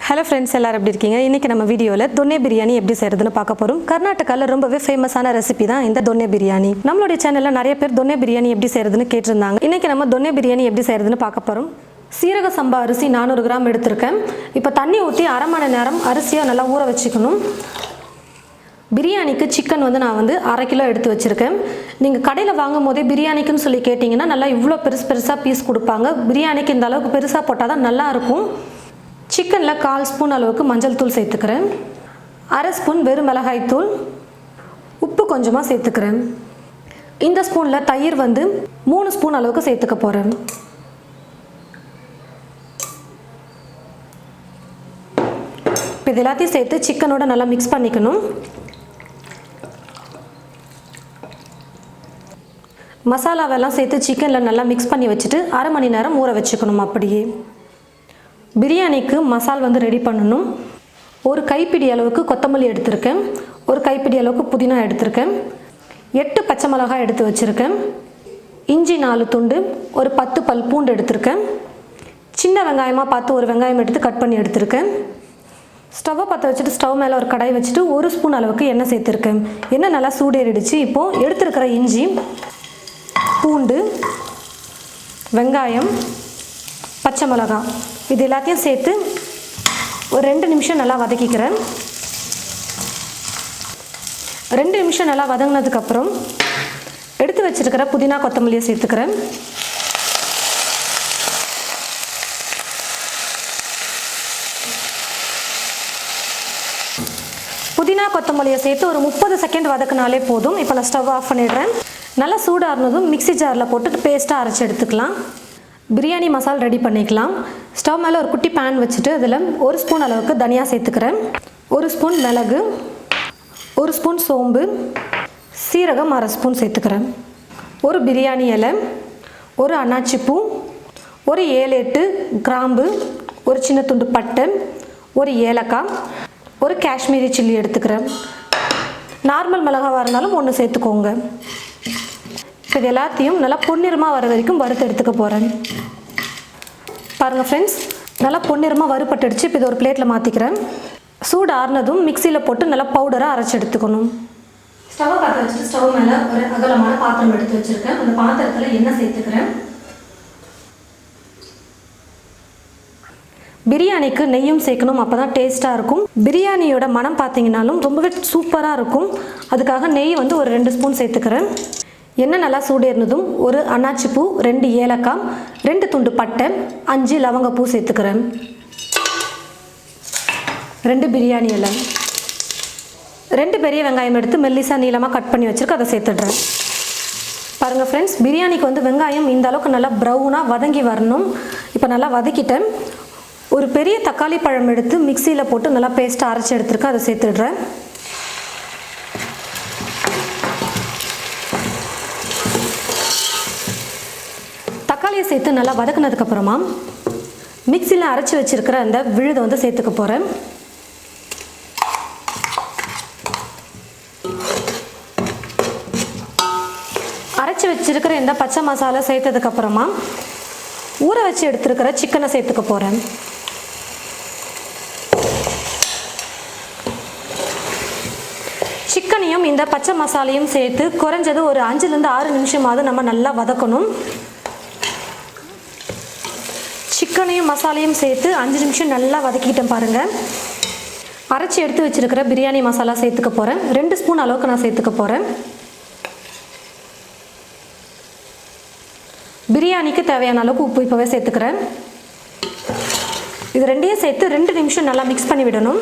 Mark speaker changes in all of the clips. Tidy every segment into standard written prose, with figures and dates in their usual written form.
Speaker 1: Hello friends, எல்லாரும் எப்படி இருக்கீங்க? இன்னைக்கு நம்ம வீடியோல Dhonnai Biryani எப்படி செய்யறதுன்னு பார்க்க போறோம். கர்நாடகால ரொம்பவே ஃபேமஸான ரெசிபி தான் இந்த Dhonnai Biryani. நம்மளுடைய சேனல்ல நிறைய பேர் Dhonnai Biryani எப்படி செய்யறதுன்னு கேட்டிருந்தாங்க. இன்னைக்கு நம்ம Dhonnai Biryani எப்படி செய்யறதுன்னு பார்க்க போறோம். சீரக சம்பா அரிசி 400 கிராம் எடுத்துர்க்கேன். இப்போ தண்ணி ஊத்தி அரை மணி நேரம் அரிசியை நல்லா ஊற வச்சுக்கணும். பிரியாணிக்கு சிக்கன் வந்து நான் வந்து 1/2 கிலோ எடுத்து வச்சிருக்கேன். நீங்கள் கடையில் வாங்கும் போதே பிரியாணிக்குன்னு சொல்லி கேட்டிங்கன்னா நல்லா இவ்வளோ பெருசாக பீஸ் கொடுப்பாங்க. பிரியாணிக்கு இந்த அளவுக்கு பெருசாக போட்டால் தான் நல்லாயிருக்கும். சிக்கனில் 1/4 ஸ்பூன் அளவுக்கு மஞ்சள் தூள் சேர்த்துக்கிறேன். 1/2 ஸ்பூன் வெறும் மிளகாய் தூள், உப்பு கொஞ்சமாக சேர்த்துக்கிறேன். இந்த ஸ்பூனில் தயிர் வந்து 3 ஸ்பூன் அளவுக்கு சேர்த்துக்க போகிறேன். இப்போ இது எல்லாத்தையும் சேர்த்து சிக்கனோட நல்லா மிக்ஸ் பண்ணிக்கணும். மசாலாவெல்லாம் சேர்த்து சிக்கனில் நல்லா மிக்ஸ் பண்ணி வச்சுட்டு அரை மணி நேரம் ஊற வச்சுக்கணும். அப்படியே பிரியாணிக்கு மசால் வந்து ரெடி பண்ணணும். ஒரு கைப்பிடி அளவுக்கு கொத்தமல்லி எடுத்திருக்கேன். ஒரு கைப்பிடி அளவுக்கு புதினா எடுத்திருக்கேன். 8 பச்சை மிளகாய் எடுத்து வச்சுருக்கேன். இஞ்சி 4 துண்டு, ஒரு 10 பல் பூண்டு எடுத்திருக்கேன். சின்ன வெங்காயமாக பார்த்து ஒரு வெங்காயம் எடுத்து கட் பண்ணி எடுத்திருக்கேன். ஸ்டவ்வை பற்ற வச்சுட்டு ஸ்டவ் மேலே ஒரு கடாய் வச்சுட்டு 1 ஸ்பூன் அளவுக்கு எண்ணெய் சேர்த்துருக்கேன். எண்ணெய் நல்லா சூடேறிடுச்சு. இப்போது எடுத்துருக்கிற இஞ்சி, பூண்டு, வெங்காயம், பச்சை மிளகாய் இது எல்லாத்தையும் சேர்த்து ஒரு 2 நிமிஷம் நல்லா வதக்கிக்கிறேன். 2 நிமிஷம் நல்லா வதங்கினதுக்கப்புறம் எடுத்து வச்சிருக்கிற புதினா கொத்தமல்லியை சேர்த்துக்கிறேன். புதினா கொத்தமல்லியை சேர்த்து ஒரு 30 செகண்ட் வதக்கினாலே போதும். இப்போ நான் ஸ்டவ் ஆஃப் பண்ணிடுறேன். நல்லா சூடாகினதும் மிக்ஸி ஜாரில் போட்டு பேஸ்ட்டாக அரைச்சி எடுத்துக்கலாம். பிரியாணி மசாலா ரெடி பண்ணிக்கலாம். ஸ்டவ் மேலே ஒரு குட்டி பேன் வச்சுட்டு அதில் 1 ஸ்பூன் அளவுக்கு தனியா சேர்த்துக்கிறேன். 1 ஸ்பூன் மிளகு, 1 ஸ்பூன் சோம்பு, சீரகம் 1/2 ஸ்பூன் சேர்த்துக்கிறேன். ஒரு பிரியாணி இலை, ஒரு அன்னாச்சி பூ, ஒரு 7-8 கிராம்பு, ஒரு சின்ன துண்டு பட்டை, ஒரு ஏலக்காய், ஒரு காஷ்மீரி சில்லி எடுத்துக்கிறேன். நார்மல் மிளகாவாக இருந்தாலும் 1 சேர்த்துக்கோங்க. இது எல்லாத்தையும் நல்லா பொன்னிறமாக வர வரைக்கும் வறுத்து எடுத்துக்க போகிறேன். பாருங்கள் ஃப்ரெண்ட்ஸ், நல்லா பொன்னிறமாக வறுபட்டுடுச்சு. இப்போ இது ஒரு பிளேட்டில் மாற்றிக்கிறேன். சூடு ஆறுனதும் மிக்சியில் போட்டு நல்லா பவுடராக அரைச்சி எடுத்துக்கணும். ஸ்டவ்வை பற்ற வச்சுட்டு ஸ்டவ் மேலே ஒரு அகலமான பாத்திரம் எடுத்து வச்சுருக்கேன். அந்த பாத்திரத்தில் எண்ணெய் சேர்த்துக்கிறேன். பிரியாணிக்கு நெய்யும் சேர்க்கணும், அப்போ தான் டேஸ்ட்டாக இருக்கும். பிரியாணியோட மனம் பார்த்தீங்கன்னாலும் ரொம்பவே சூப்பராக இருக்கும். அதுக்காக நெய் வந்து ஒரு 2 ஸ்பூன் சேர்த்துக்கிறேன். எண்ணெய் நல்லா சூடேறினதும் ஒரு அன்னாச்சி பூ, 2 ஏலக்காய், 2 துண்டு பட்டை, 5 லவங்கப்பூ சேர்த்துக்கிறேன். 2 பிரியாணி இலை, 2 பெரிய வெங்காயம் எடுத்து மெல்லிசாக நீளமாக கட் பண்ணி வச்சுருக்க அதை சேர்த்துடுறேன். பாருங்கள் ஃப்ரெண்ட்ஸ், பிரியாணிக்கு வந்து வெங்காயம் இந்த அளவுக்கு நல்லா ப்ரௌனாக வதங்கி வரணும். இப்போ நல்லா வதக்கிட்டேன். ஒரு பெரிய தக்காளி பழம் எடுத்து மிக்சியில் போட்டு நல்லா பேஸ்ட்டாக அரைச்சி எடுத்துருக்கேன், அதை சேர்த்துடுறேன். தக்காளியை சேர்த்து நல்லா வதக்குனதுக்கப்புறமா மிக்சியில் அரைச்சி வச்சுருக்கிற அந்த விழுதை வந்து சேர்த்துக்க போகிறேன். அரைச்சி வச்சுருக்கிற இந்த பச்சை மசாலா சேர்த்ததுக்கப்புறமா ஊற வச்சு எடுத்துருக்கிற சிக்கனை சேர்த்துக்க போகிறேன். சிக்கனையும் இந்த பச்சை மசாலையும் சேர்த்து குறைஞ்சது ஒரு 5லேருந்து 6 நிமிஷமாவது நம்ம நல்லா வதக்கணும். சிக்கனையும் மசாலையும் சேர்த்து 5 நிமிஷம் நல்லா வதக்கிட்டேன். பாருங்கள், அரைச்சி எடுத்து வச்சுருக்கிற பிரியாணி மசாலா சேர்த்துக்க போகிறேன். 2 ஸ்பூன் அளவுக்கு நான் சேர்த்துக்க போகிறேன். பிரியாணிக்கு தேவையான அளவுக்கு உப்பு இப்போவே சேர்த்துக்கிறேன். இது 2ஐயும் சேர்த்து 2 நிமிஷம் நல்லா மிக்ஸ் பண்ணி விடணும்.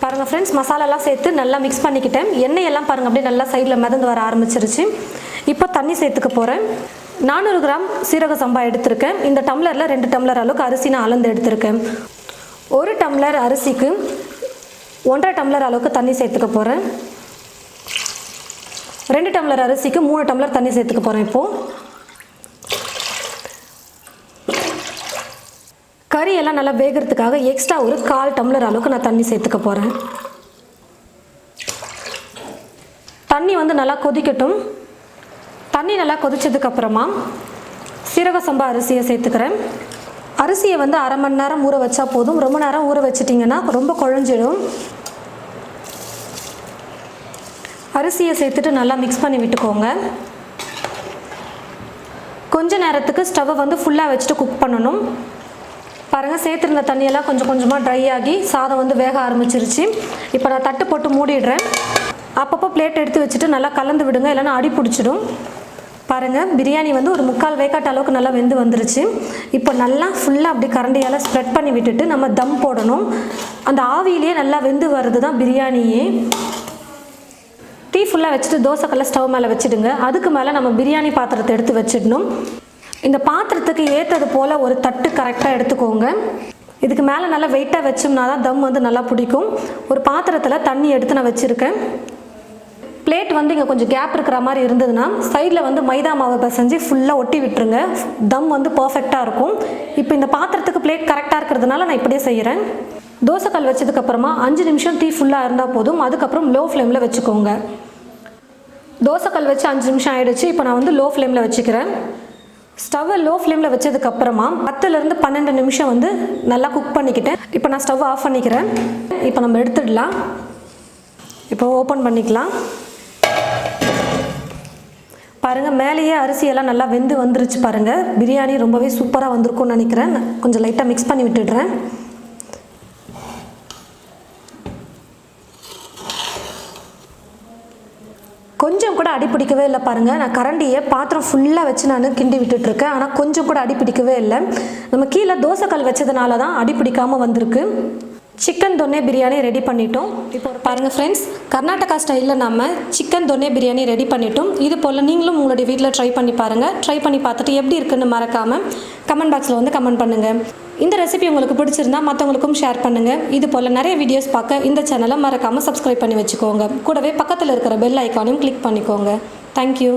Speaker 1: பாருங்கள் ஃப்ரெண்ட்ஸ், மசாலாலாம் சேர்த்து நல்லா மிக்ஸ் பண்ணிக்கிட்டேன். எண்ணெயெல்லாம் பாருங்கள் அப்படியே நல்லா சைடில் மிதந்து வர ஆரம்பிச்சிருச்சு. இப்போ தண்ணி சேர்த்துக்க போகிறேன். 400 கிராம் சீரக சம்பா எடுத்திருக்கேன். இந்த டம்ளரில் 2 டம்ளர் அளவுக்கு அரிசி நான் அளந்து எடுத்திருக்கேன். 1 டம்ளர் அரிசிக்கு 1.5 டம்ளர் அளவுக்கு தண்ணி சேர்த்துக்க போகிறேன். 2 டம்ளர் அரிசிக்கு 3 டம்ளர் தண்ணி சேர்த்துக்க போகிறேன். இப்போது கறி எல்லாம் நல்லா வேகிறதுக்காக எக்ஸ்ட்ரா ஒரு 1/4 டம்ளர் அளவுக்கு நான் தண்ணி சேர்த்துக்க போகிறேன். தண்ணி வந்து நல்லா கொதிக்கட்டும். தண்ணி நல்லா கொதிச்சதுக்கு அப்புறமா சீரக சம்பா அரிசியை சேர்த்துக்கிறேன். அரிசியை வந்து அரை மணி நேரம் ஊற வச்சா போதும். ரொம்ப நேரம் ஊற வச்சிட்டிங்கன்னா ரொம்ப குழஞ்சிடும். அரிசியை சேர்த்துட்டு நல்லா மிக்ஸ் பண்ணி விட்டுக்கோங்க. கொஞ்ச நேரத்துக்கு ஸ்டவ்வை வந்து ஃபுல்லாக வச்சுட்டு குக் பண்ணணும். பாருங்கள், சேர்த்துருந்த தண்ணியெல்லாம் கொஞ்சம் கொஞ்சமாக ட்ரை ஆகி சாதம் வந்து வேக ஆரம்பிச்சிருச்சு. இப்போ நான் தட்டு போட்டு மூடிடுறேன். அப்பப்போ பிளேட் எடுத்து வச்சுட்டு நல்லா கலந்து விடுங்க, இல்லைன்னா அடி பிடிச்சிடும். பாருங்கள், பிரியாணி வந்து ஒரு 3/4 வேக்காட்டு அளவுக்கு நல்லா வெந்து வந்துருச்சு. இப்போ நல்லா ஃபுல்லாக அப்படி கரண்டியால் ஸ்ப்ரெட் பண்ணி விட்டுட்டு நம்ம தம் போடணும். அந்த ஆவியிலேயே நல்லா வெந்து வர்றது தான் பிரியாணியே. டீ ஃபுல்லாக வச்சுட்டு தோசைக்கல்ல ஸ்டவ் மேலே வச்சுடுங்க. அதுக்கு மேலே நம்ம பிரியாணி பாத்திரத்தை எடுத்து வச்சிடணும். இந்த பாத்திரத்துக்கு ஏற்றது போல் ஒரு தட்டு கரெக்டாக எடுத்துக்கோங்க. இதுக்கு மேலே நல்லா வெயிட்டாக வச்சோம்னா தான் தம் வந்து நல்லா பிடிக்கும். ஒரு பாத்திரத்தில் தண்ணி எடுத்து நான் வச்சுருக்கேன். பிளேட் வந்து இங்கே கொஞ்சம் கேப் இருக்கிற மாதிரி இருந்ததுன்னா சைடில் வந்து மைதா மாவை பிசைஞ்சு ஃபுல்லாக ஒட்டி விட்டுருங்க. தம் வந்து பர்ஃபெக்டாக இருக்கும். இப்போ இந்த பாத்திரத்துக்கு பிளேட் கரெக்டாக இருக்கிறதுனால நான் இப்படியே செய்கிறேன். தோசைக்கல் வச்சதுக்கப்புறமா 5 நிமிஷம் தீ ஃபுல்லாக இருந்தால் போதும். அதுக்கப்புறம் லோ ஃப்ளேமில் வச்சுக்கோங்க. தோசைக்கல் வச்சு 5 நிமிஷம் ஆகிடுச்சு. இப்போ நான் வந்து லோ ஃப்ளேமில் வச்சுக்கிறேன். ஸ்டவ்வை லோ ஃப்ளேமில் வச்சதுக்கப்புறமா 10லேருந்து 12 நிமிஷம் வந்து நல்லா குக் பண்ணிக்கிட்டேன். இப்போ நான் ஸ்டவ் ஆஃப் பண்ணிக்கிறேன். இப்போ நம்ம எடுத்துடலாம். இப்போ ஓப்பன் பண்ணிக்கலாம். பாருங்கள், மேலேயே அரிசியெல்லாம் நல்லா வெந்து வந்துருச்சு. பாருங்கள், பிரியாணி ரொம்பவே சூப்பராக வந்திருக்கும்னு நினைக்கிறேன். கொஞ்சம் லைட்டாக மிக்ஸ் பண்ணி விட்டுடுறேன். கொஞ்சம் கூட அடி பிடிக்கவே இல்லை. பாருங்கள், நான் கரண்டியை பாத்திரம் ஃபுல்லாக வச்சு நான் கிண்டி விட்டுட்ருக்கேன். ஆனால் கொஞ்சம் கூட அடி பிடிக்கவே இல்லை. நம்ம கீழே தோசைக்கல் வச்சதுனால தான் அடி பிடிக்காமல் வந்திருக்கு. சிக்கன் தொன்னே பிரியாணி ரெடி பண்ணிட்டோம். இப்போ பாருங்கள் ஃப்ரெண்ட்ஸ், கர்நாடகா ஸ்டைலில் நம்ம சிக்கன் தொன்னே பிரியாணி ரெடி பண்ணிட்டோம். இது போல் நீங்களும் உங்களுடைய வீட்டில் ட்ரை பண்ணி பாருங்கள். ட்ரை பண்ணி பார்த்துட்டு எப்படி இருக்குன்னு மறக்காமல் கமெண்ட் பாக்ஸில் வந்து கமெண்ட் பண்ணுங்கள். இந்த ரெசிபி உங்களுக்கு பிடிச்சிருந்தா மற்றவங்களுக்கும் ஷேர் பண்ணுங்கள். இது போல் நிறைய வீடியோஸ் பார்க்க இந்த சேனலை மறக்காமல் சப்ஸ்கிரைப் பண்ணி வச்சுக்கோங்க. கூடவே பக்கத்தில் இருக்கிற பெல் ஐக்கானையும் கிளிக் பண்ணிக்கோங்க. தேங்க்யூ.